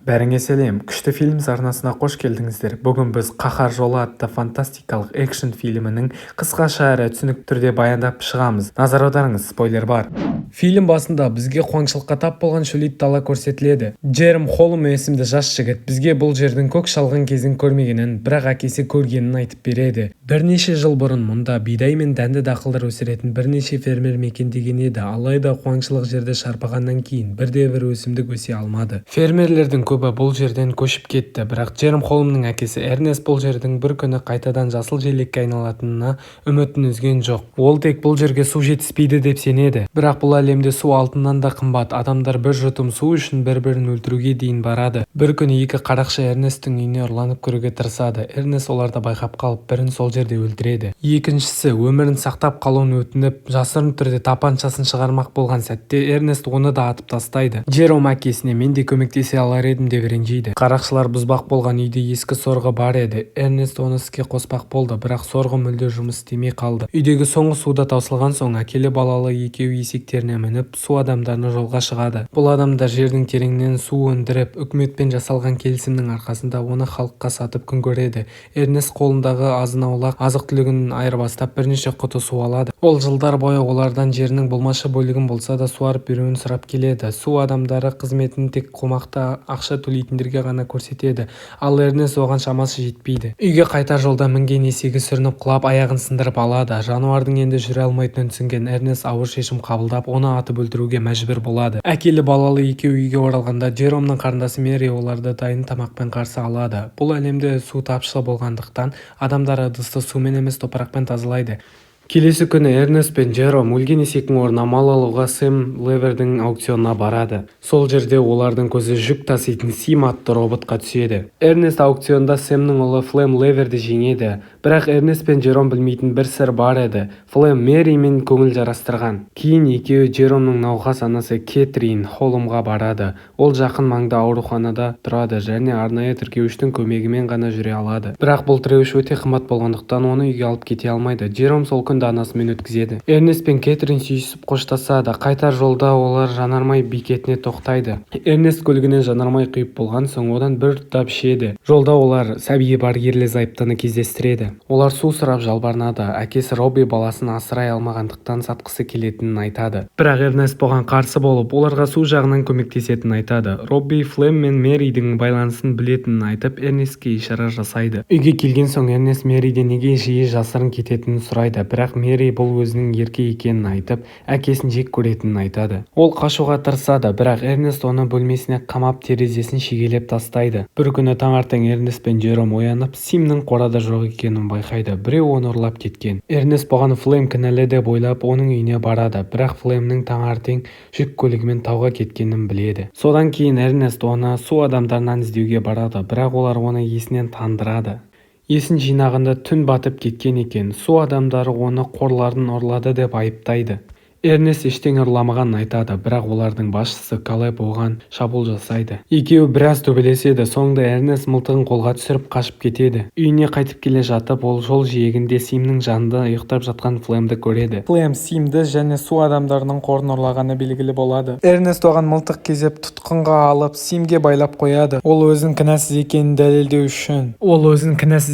Бәріңе сәлем, күшті фильм арнасына қош келдіңіздер. Бүгін біз «Қаһар жолы» атты фантастикалық экшн фильмінің қысқаша әрі түсінікті түрде баяндап шығамыз. Назар аударыңыз, спойлер бар. Фильм басында бізге қуаңшылыққа тап болған шөлейт дала көрсетіледі. Джером Холлум есімді жас жігіт бізге бұл жердің көк шалғын кезін көрмегенін, бірақ әкесі көргенін айтып береді. Бірнеше жыл бұрын мұнда бидай мен дәнді дақылдар өсіретін бірнеше фермер мекендеген еді, алайда қуаңшылық жерді шарпығаннан кейін бірде-бір өсімдік өсе алмады. Фермерлердің көбі бұл жерден көшіп кетті, бірақ Джером Холлумның әкесі Эрнест бұл жердің бір күні қайтадан жасыл желекке айналатынына үмітін үзген жоқ. Ол тек бұл жерге су жетіспейді деп сенеді. Бірақ бұл әлемде су алтыннан да қымбат. Адамдар бір жұтым су үшін бір-бірін өлтіруге дейін барады. Бір күні екі қарақшы Эрнесттің үйіне ұрланып кіруге тырысады. Эрнест оларды байқап қалып, бірін сол жерде өлтіреді. Екіншісі өмірін сақтап қалуын өтініп, жасырын түрде тапаншасын шығармақ болған сәтте Эрнест оны да атып тастайды. Джером әкесіне мен де көмектесе алар едім деп ренжиді. Қарақшылар бұзбақ болған үйде ескі сорғы бар еді. Эрнест оны іске қоспақ болды, бірақ сорғы мүлде жұмыс істемей қалды. Үйдегі соңғы суда таусылған соң әкелі балалы екеуі есектеріне мініп су адамдарына жолға шығады. Бұл адамдар жердің тереңінен су өндіріп, үкіметпен жасалған келісімнің арқасында оны халыққа сатып күн көреді. Эрнест қолындағы азын-аулақ азық-түлігін айырбастап бірнеше құты су алады. Ол жылдар бойы олардан жерінің болмашы бөлігін болса да суарып беруін сұрап келеді. Су адамдары қызметін тек қомақты ақша төлейтіндерге ғана көрсетеді, ал Эрнест оған шамасы жетпейді. Үйге қайтар жолда мінген есегі сүрініп құлап аяғын сындырып алады. Жануардың енді жүре алмайтынын түсінген Эрнест ауыр шешім қабылдап, оны атып өлтіруге мәжбүр болады. Әкелі балалы екеуі үйге оралғанда Джеромның қарындасы Мэри оларды дайын тамақпен қарсы алады. Бұл әлемде су тапшы болғандықтан адамдар ыдысты сумен емес топырақпен тазалайды. Келесі күні Эрнест пен Джером өлген есектің орнына мал алуға Сэм Левердің аукционына барады. Сол жерде олардың көзі жүк таситын Сим атты роботқа түседі. Эрнест аукционда Сэмнің ұлы Флем Леверді жеңеді. Бірақ Эрнест пен Джером білмейтін бір сыр бар еді. Флем Мэримен көңіл жарастырған. Кейін екеуі Джеромның науқас анасы Кэтрин Холлумға барады. Ол жақын маңда ауруханада тұрады және арнайы тіркеуіштің көмегімен ғана жүре алады. Бірақ бұл тіркеуіш өте қымбат болғандықтан оны үйге алып кете алмайды. Джером сол күнді анасымен өткізеді. Эрнест пен Кэтрин сүйісіп қоштасады. Қайтар жолда олар жанармай бекетіне тоқтайды. Эрнест көлігінен жанармай құйып болған соң одан бір тап ішеді. Жолда олар сәбиі бар ерлі-зайыптыны кездестіреді. Олар су сұрап жалбарынады. Әкесі Робби баласын асырай алмағандықтан сатқысы келетінін айтады. Бірақ Эрнест бұған қарсы болып, оларға су жағынан көмектесетінін айтады. Робби Флем мен Мэридің байланысын білетінін айтып, Эрнестке ишара жасайды. Үйге келген соң Эрнест Мэриден неге жиі жасырын кететінін сұрайды. Бірақ Мэри бұл өзінің ерке екенін айтып, әкесін жек көретінін айтады. Ол қашуға тырысады, бірақ Эрнест оны бөлмесіне қамап терезесін шегелеп тастайды. Бір күні таңертең Эрнест пен Джером оянып, Симнің қорада жоқ екенін байқайды. Біреу оны ұрлап кеткен. Эрнест бұған Флем кінәлі деп ойлап, оның үйіне барады, бірақ Флемнің таңертең жүк көлігімен тауға кеткенін біледі. Содан кейін Эрнест оны су адамдарынан іздеуге барады, бірақ олар оны есінен тандырады. Есін жинағында түн батып кеткен екен. Су адамдары оны қорларын ұрлады деп айыптайды. Эрнест ештеңе ұрламағанын айтады, бірақ олардың басшысы Калеб оған шабуыл жасайды. Екеуі біраз төбелеседі. Соңында Эрнест мылтығын қолға түсіріп қашып кетеді. Үйіне қайтып келе жатып, ол жол жиегінде Симнің жанында ұйықтап жатқан Флемді көреді. Флем Симді және су адамдарының қорын ұрлағаны белгілі болады. Эрнест оған мылтық кезеп тұтқынға алып, Симге байлап қояды. Ол өзін кінәсіз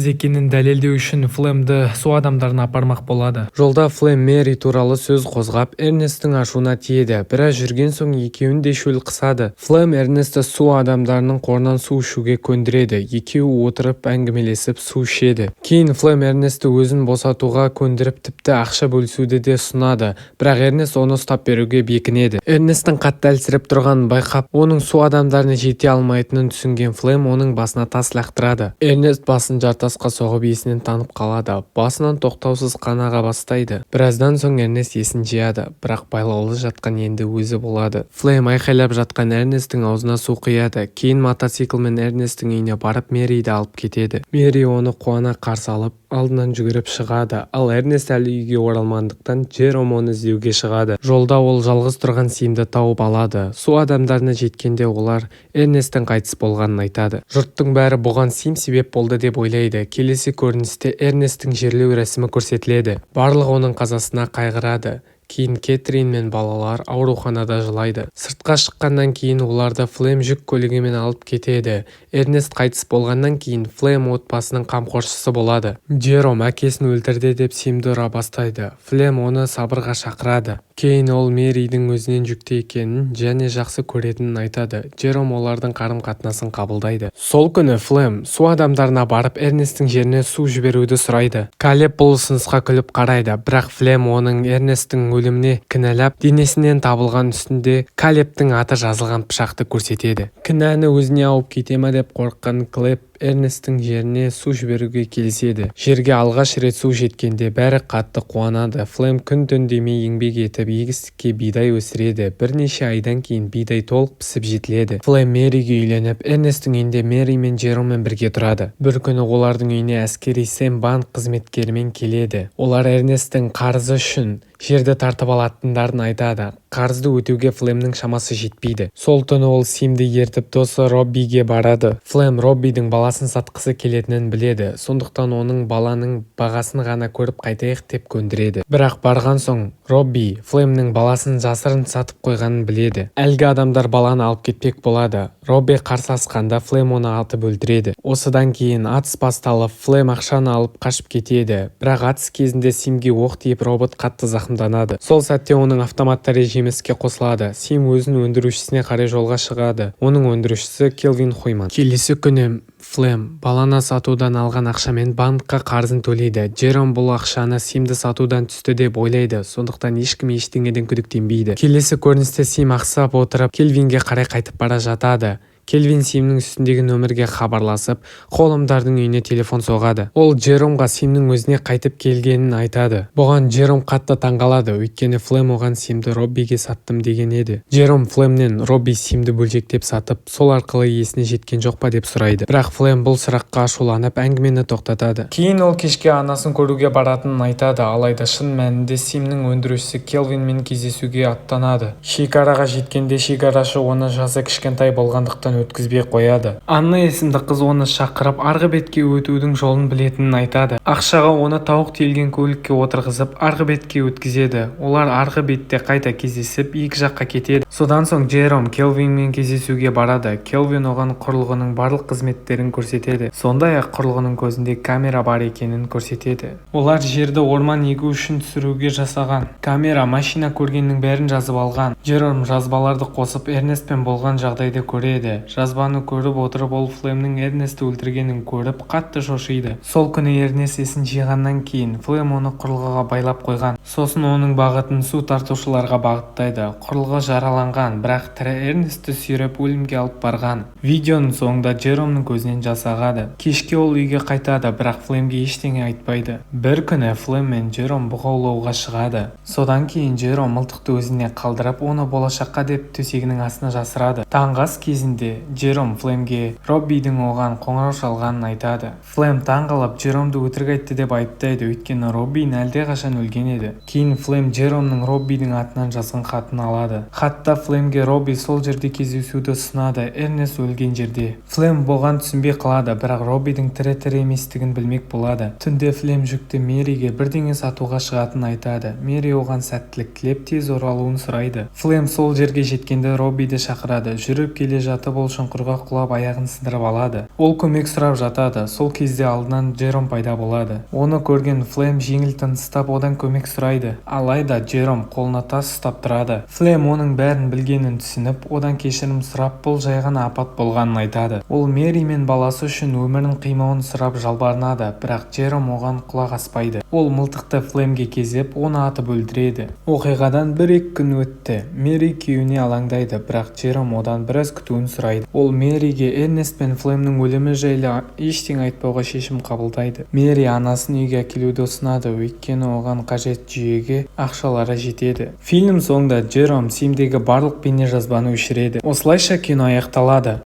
екенін дәлелдеу үшін Флемді су адамдарына апармақ болады. Жолда Флем Мэри туралы сөз қозғап, Эрнесттің ашуына тиеді. Біраз жүрген соң екеуін де шөл қысады. Флем Эрнестті су адамдарының қорынан су ішуге көндіреді. Екеуі отырып әңгімелесіп су ішеді. Кейін Флем Эрнестті өзін босатуға көндіріп тіпті ақша бөлісуді де ұсынады. Бірақ Эрнест оны ұстап беруге бекінеді. Эрнесттің қатты әлсіреп тұрғанын байқап, оның су адамдарына жете алмайтынын түсінген Флем оның басына тас лақтырады. Эрнест басын жартасқа соғып есінен танып қалады. Басынан тоқтаусыз қан аға бастайды. Біраздан соң Эрнест есін жияды. Бірақ байлаулы жатқан енді өзі болады. Флем айқайлап жатқан Эрнесттің аузына су құяды. Кейін мотоциклмен Эрнесттің үйіне барып Мэриді алып кетеді. Мэри оны қуана қарсы алып, алдынан жүгіріп шығады. Ал Эрнест әлі үйге оралмағандықтан Джером оны іздеуге шығады. Жолда ол жалғыз тұрған Симді тауып алады. Су адамдарына жеткенде олар Эрнесттің қайтыс болғанын айтады. Жұрттың бәрі бұған Сим себеп болды деп ойлайды. Келесі көріністе Эрнесттің жерлеу рәсімі көрсетіледі. Барлығы оның қазасына қайғырады. кейін Кэтрин мен балалар ауруханада жылайды. Сыртқа шыққаннан кейін оларды Флем жүк көлігімен алып кетеді. Эрнест қайтыс болғаннан кейін Флем отбасының қамқоршысы болады. Джером әкесін өлтірді деп симді ұра бастайды. Флем оны сабырға шақырады. Кейін ол Мэридің өзінен жүкті екенін және жақсы көретінін айтады. Джером олардың қарым-қатынасын қабылдайды. Сол күні Флем су адамдарына барып Эрнесттің жеріне су жіберуді сұрайды. Калеб бұл ұсынысқа күліп қарайды, бірақ Флем оның Эрнесттің өліміне кінәлап, денесінен табылған үстінде Калебтің аты жазылған пышақты көрсетеді. Кінәні өзіне алып кете ме деп қорыққан Калеб Эрнесттің жеріне су жіберуге келіседі. Жерге алғаш рет су жеткенде бәрі қатты қуанады. Флем күн-түн демей еңбек етіп егістікке бидай өсіреді. Бірнеше айдан кейін бидай толық пісіп жетіледі. Флем Мэриге үйленіп, Эрнесттің үйінде Мэри мен Джероммен бірге тұрады. Бір күні олардың үйіне әскери Сэм банк қызметкерімен келеді. Олар Эрнесттің қарызы үшін жерді тартып алатындарын айтады. Қарызды өтеуге Флемнің шамасы жетпейді. Сол түні ол Симді ертіп досы Роббиге барады. Флем Роббидің баласын сатқысы келетінін біледі. Сондықтан оның баланың бағасын ғана көріп қайтайық деп көндіреді. Бірақ барған соң Робби Флемнің баласын жасырын сатып қойғанын біледі. Әлгі адамдар баланы алып кетпек болады. Робби қарсыласқанда Флем оны атып өлтіреді. Осыдан кейін атыс басталып, Флем ақшаны алып қашып кетеді. Бірақ атыс кезінде Симге оқ тиіп робот қатты зақымданады. Сол сәтте оның автоматты режимі іске қосылады. Сим өзінің өндірушісіне қарай жолға шығады. Оның өндірушісі Келвин Хойман. Келесі күні Флем баланы сатудан алған ақшамен банкқа қарызын төлейді. Джером бұл ақшаны Симді сатудан түсті деп ойлайды, сондықтан ешкім ештеңеден күдіктенбейді. Келесі көріністе Сим ақсап отырып Келвинге қарай қайтып бара жатады. Келвин Симнің үстіндегі нөмірге хабарласып, Холмдардың үйіне телефон соғады. Ол Джеромға Симнің өзіне қайтып келгенін айтады. Бұған Джером қатты таңғалады, өйткені Флем оған Симді Роббиге саттым деген еді. Джером Флемнен Робби Симді бөлшектеп сатып, сол арқылы есіне жеткен жоқ па деп сұрайды. Бірақ Флем бұл сұраққа ашуланып әңгімені тоқтатады. Кейін ол кешке анасын көруге баратынын айтады, алайда шын мәнінде Симнің өндірушісі Келвинмен кездесуге аттанады. Шекараға жеткенде шекарашы оны жасы кішкентай болғандықтан өткізбей қояды. Анна есімді қыз оны шақырып, арғы бетке өтудің жолын білетінін айтады. Ақшаға оны тауық тиелген көлікке отырғызып, арғы бетке өткізеді. Олар арғы бетте қайта кездесіп, екі жаққа кетеді. Содан соң Джером Келвинмен кездесуге барады. Келвин оған құрылғының барлық қызметтерін көрсетеді. Сондай-ақ құрылғының көзінде камера бар екенін көрсетеді. Олар жерді орман егу үшін түсіруге жасаған. Камера машина көргеннің бәрін жазып алған. Джером жазбаларды қосып Эрнестпен болған жағдайды көреді. Жазбаны көріп отырып, ол Флемнің Эрнестті өлтіргенін көріп, қатты шошиды. Сол күні Эрнест есін жиғаннан кейін Флем оны құрылғыға байлап қойған. Сосын оның бағытын су тартушыларға бағыттайды. Құрылғы жараланған, бірақ тірі Эрнестті сүйреп өлімге алып барған. Видеоның соңында Джеромның көзінен жас ағады. Кешке ол үйге қайтады, бірақ Флемге ештеңе айтпайды. Бір күні Флем мен Джером бұғы аулауға шығады. Содан кейін Джером мылтықты өзіне қалдырып, оны болашаққа деп төсегінің астына жасырады. Таңғы ас кезінде Джером Флемге Роббидің оған қоңырау шалғанын айтады. Флем таңғалып Джеромды өтірік айтты деп айыптайды, өйткені Роббин әлдеқашан өлген еді. Кейін Флем Джеромның Роббидің атынан жазған хатын алады. Хатта Флемге Робби сол жерде кездесуді ұсынады, Эрнест өлген жерде. Флем бұған түсінбей қалады, бірақ Роббидің тірі еместігін білмек болады. Түнде Флем жүкті Мэриге бірдеңе сатуға шығатынын айтады. Мэри оған сәттілік тілеп тез оралуын сұрайды. Флем сол жерге жеткенде Роббиді шақырады. Жүріп келе жатып ол шұңқырға құлап аяғын сындырып алады. Ол көмек сұрап жатады. Сол кезде алдынан Джером пайда болады. Оны көрген Флем жеңіл тыныстап одан көмек сұрайды. Алайда Джером қолына тас ұстап тұрады. Флем оның бәрін білгенін түсініп, одан кешірім сұрап, бұл жай ғана апат болғанын айтады. Ол Мэри мен баласы үшін өмірін қимауын сұрап жалбарынады, бірақ Джером оған құлақ аспайды. Ол мылтықты Флемге кезеп, оны атып өлтіреді. Оқиғадан 1-2 күн өтті. Мэри күйеуіне алаңдайды, бірақ Джером одан біраз күтуін сұрайды. Ол Мэриге Эрнест пен Флемнің өлімі жайлы ештеңе айтпауға шешім қабылдайды. Мэри анасын үйге әкелуді ұсынады, өйткені оған қажет жүйеге ақшалары жетеді. Фильм соңында Джером Симдегі барлық бейнежазбаны өшіреді. Осылайша кино аяқталады.